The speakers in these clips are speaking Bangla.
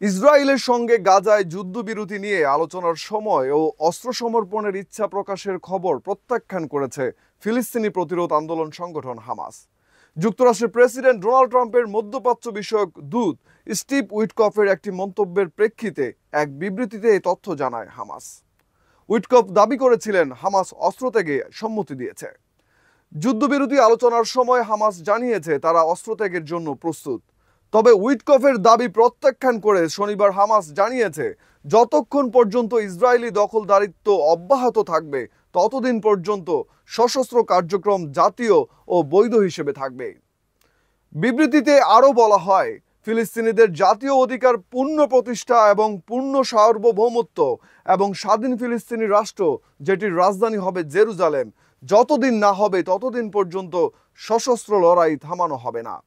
ইসরায়েলের সঙ্গে গাজায় যুদ্ধবিরতি নিয়ে আলোচনার সময় ও অস্ত্র সমর্পণের ইচ্ছা প্রকাশের খবর প্রত্যাখ্যান করেছে ফিলিস্তিনি প্রতিরোধ আন্দোলন সংগঠন হামাস। যুক্তরাষ্ট্রের প্রেসিডেন্ট ডোনাল্ড ট্রাম্পের মধ্যপ্রাচ্য বিষয়ক দূত স্টিভ উইটকফের একটি মন্তব্যের প্রেক্ষিতে এক বিবৃতিতে এই তথ্য জানায় হামাস। উইটকফ দাবি করেছিলেন হামাস অস্ত্রত্যাগে সম্মতি দিয়েছে। যুদ্ধবিরতি আলোচনার সময় হামাস জানিয়েছে তারা অস্ত্রত্যাগের জন্য প্রস্তুত। তবে উইটকফের দাবি প্রত্যাখ্যান করে শনিবার হামাস জানিয়েছে যতক্ষণ পর্যন্ত ইসরায়েলি দখলদারিত্ব অব্যাহত থাকবে ততদিন পর্যন্ত সশস্ত্র কার্যক্রম জাতীয় ও বৈধ হিসেবে থাকবে। বিবৃতিতে আরও বলা হয়, ফিলিস্তিনিদের জাতীয় অধিকার পূর্ণ প্রতিষ্ঠা এবং পূর্ণ সার্বভৌমত্ব এবং স্বাধীন ফিলিস্তিনি রাষ্ট্র যেটির রাজধানী হবে জেরুজালেম যতদিন না হবে ততদিন পর্যন্ত সশস্ত্র লড়াই থামানো হবে না।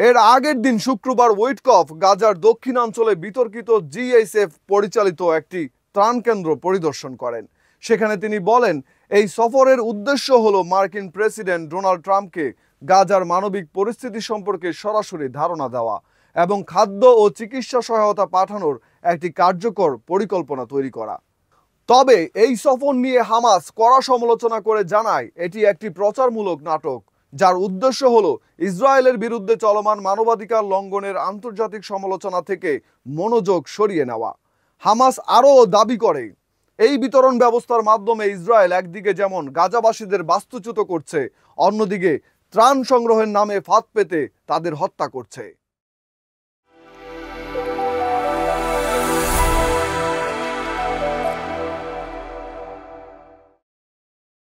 এর আগের দিন শুক্রবার উইটকফ গাজার দক্ষিণাঞ্চলে বিতর্কিত জিএইচএফ পরিচালিত একটি ত্রাণ কেন্দ্র পরিদর্শন করেন। সেখানে তিনি বলেন, এই সফরের উদ্দেশ্য হলো মার্কিন প্রেসিডেন্ট ডোনাল্ড ট্রাম্পকে গাজার মানবিক পরিস্থিতি সম্পর্কে সরাসরি ধারণা দেওয়া এবং খাদ্য ও চিকিৎসা সহায়তা পাঠানোর একটি কার্যকর পরিকল্পনা তৈরি করা। তবে এই সফর নিয়ে হামাস কড়া সমালোচনা করে জানায় এটি একটি প্রচারমূলক নাটক, যার উদ্দেশ্য হলো ইসরায়েলের বিরুদ্ধে চলমান মানবাধিকার লঙ্ঘনের আন্তর্জাতিক সমালোচনা থেকে মনোযোগ সরিয়ে নেওয়া। হামাস আরও দাবি করে, এই বিতরণ ব্যবস্থার মাধ্যমে ইসরায়েল একদিকে যেমন গাজাবাসীদের বাস্তুচ্যুত করছে, অন্যদিকে ত্রাণ সংগ্রহের নামে ফাঁদ পেতে তাদের হত্যা করছে।